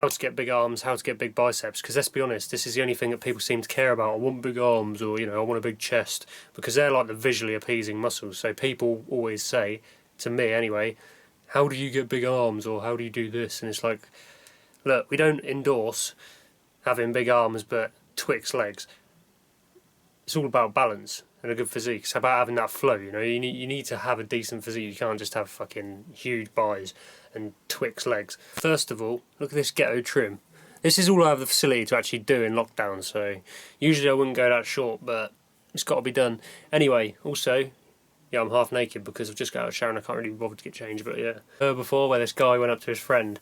how to get big arms, how to get big biceps, because let's be honest, this is the only thing that people seem to care about. I want big arms, or I want a big chest, because they're like the visually appeasing muscles. So people always say, to me anyway, how do you get big arms, or how do you do this? And it's like, look, we don't endorse having big arms but Twix legs. It's all about balance and a good physique. It's about having that flow, you need to have a decent physique. You can't just have fucking huge buys and Twix legs. First of all, look at this ghetto trim. This is all I have the facility to actually do in lockdown, so usually I wouldn't go that short, but it's got to be done. Anyway, also, yeah, I'm half naked because I've just got out of the shower and I can't really be bothered to get changed, but yeah. Heard before where this guy went up to his friend.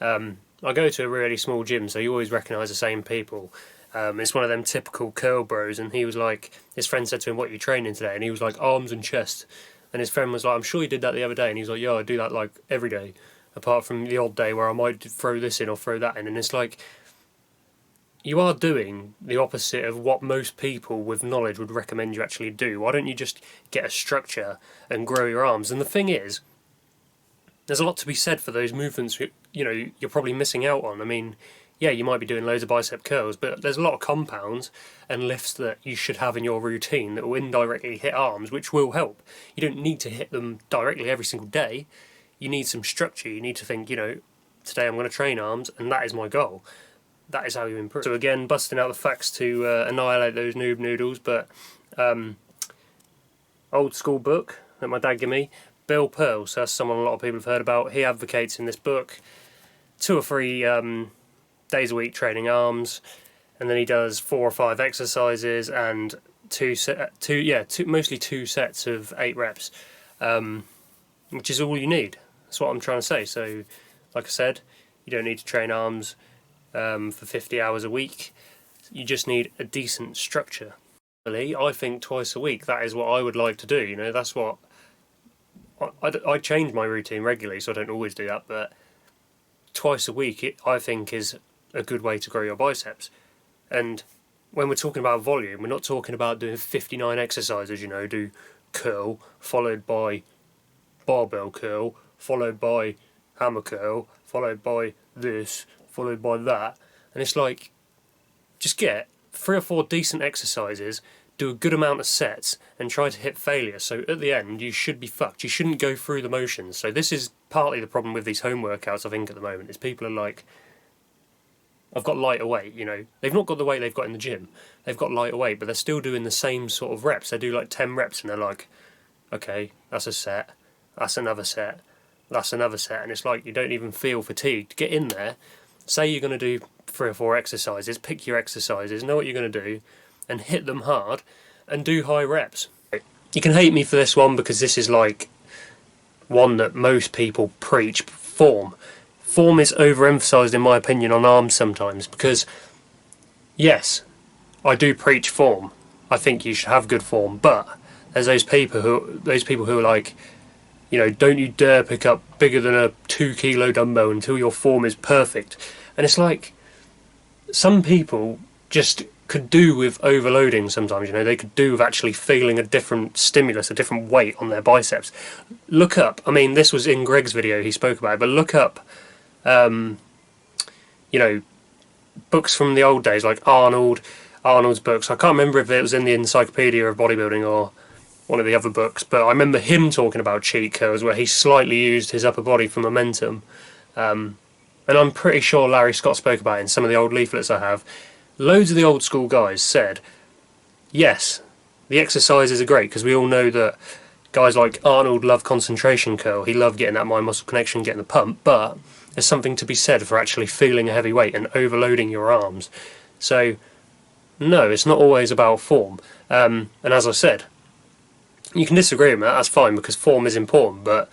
I go to a really small gym, so you always recognise the same people. It's one of them typical curl bros, and he was like, his friend said to him, what are you training today? And he was like, arms and chest. And his friend was like, I'm sure you did that the other day. And he was like, yeah, I do that like every day, apart from the odd day where I might throw this in or throw that in. And it's like, you are doing the opposite of what most people with knowledge would recommend you actually do. Why don't you just get a structure and grow your arms? And the thing is, there's a lot to be said for those movements you're probably missing out on. I mean, yeah, you might be doing loads of bicep curls, but there's a lot of compounds and lifts that you should have in your routine that will indirectly hit arms, which will help. You don't need to hit them directly every single day. You need some structure. You need to think, today I'm going to train arms, and that is my goal. That is how you improve. So again, busting out the facts to annihilate those noob noodles, but old school book that my dad gave me, Bill Pearl, so that's someone a lot of people have heard about. He advocates in this book 2 or 3 days a week training arms, and then he does 4 or 5 exercises and mostly 2 sets of 8 reps, which is all you need. That's what I'm trying to say. So, like I said, you don't need to train arms for 50 hours a week. You just need a decent structure. I think twice a week, that is what I would like to do. That's what I change my routine regularly, so I don't always do that, but twice a week I think is a good way to grow your biceps. And when we're talking about volume, we're not talking about doing 59 exercises, do curl followed by barbell curl followed by hammer curl followed by this followed by that, and it's like, just get 3 or 4 decent exercises, do a good amount of sets, and try to hit failure. So at the end, you should be fucked. You shouldn't go through the motions. So this is partly the problem with these home workouts, I think, at the moment, is people are like, I've got lighter weight, They've not got the weight they've got in the gym. They've got lighter weight, but they're still doing the same sort of reps. They do like 10 reps, and they're like, okay, that's a set, that's another set, that's another set. And it's like, you don't even feel fatigued. Get in there. Say you're going to do 3 or 4 exercises, pick your exercises, know what you're going to do, and hit them hard, and do high reps. You can hate me for this one, because this is like one that most people preach. Form. Form is overemphasised in my opinion on arms sometimes, because yes, I do preach form. I think you should have good form, but there's those people who are like, don't you dare pick up bigger than a 2 kilo dumbbell until your form is perfect. And it's like, some people just could do with overloading sometimes, they could do with actually feeling a different stimulus, a different weight on their biceps. Look up, this was in Greg's video, he spoke about it, but look up, books from the old days, like Arnold's books. I can't remember if it was in the Encyclopedia of Bodybuilding or one of the other books, but I remember him talking about cheat curls where he slightly used his upper body for momentum. And I'm pretty sure Larry Scott spoke about it in some of the old leaflets I have. Loads of the old school guys said, yes, the exercises are great, because we all know that guys like Arnold loved concentration curl. He loved getting that mind-muscle connection, getting the pump, but there's something to be said for actually feeling a heavy weight and overloading your arms. So, no, it's not always about form. And as I said, you can disagree with that, that's fine, because form is important, but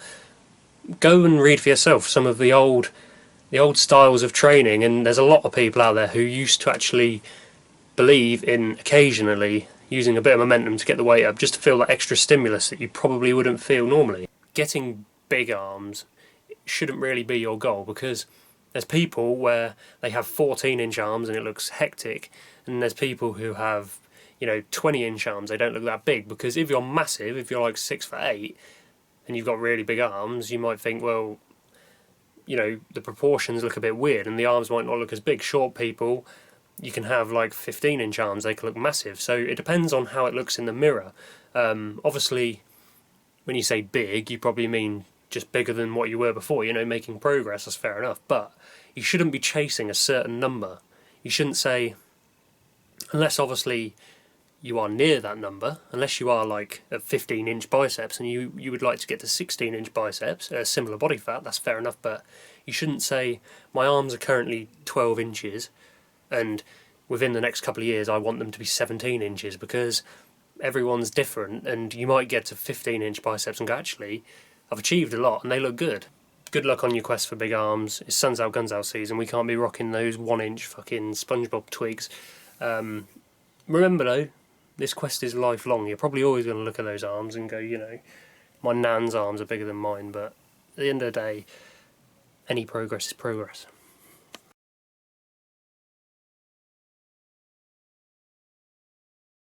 go and read for yourself some of the old styles of training, and there's a lot of people out there who used to actually believe in occasionally using a bit of momentum to get the weight up, just to feel that extra stimulus that you probably wouldn't feel normally. Getting big arms shouldn't really be your goal, because there's people where they have 14-inch arms and it looks hectic, and there's people who have 20-inch arms, they don't look that big. Because if you're massive, if you're like 6'8", and you've got really big arms, you might think, well, you know, the proportions look a bit weird and the arms might not look as big. Short people, you can have like 15-inch arms, they can look massive. So it depends on how it looks in the mirror. Obviously, when you say big, you probably mean just bigger than what you were before, you know, making progress, that's fair enough. But you shouldn't be chasing a certain number. You shouldn't say, unless obviously you are near that number, unless you are like at 15-inch biceps and you would like to get to 16-inch biceps, similar body fat, that's fair enough, but you shouldn't say, my arms are currently 12 inches and within the next couple of years I want them to be 17 inches, because everyone's different and you might get to 15-inch biceps and go, actually, I've achieved a lot and they look good. Good luck on your quest for big arms. It's sun's out, guns out season. We can't be rocking those 1-inch fucking SpongeBob twigs. Remember though, this quest is lifelong. You're probably always going to look at those arms and go, you know, my nan's arms are bigger than mine, but at the end of the day, any progress is progress.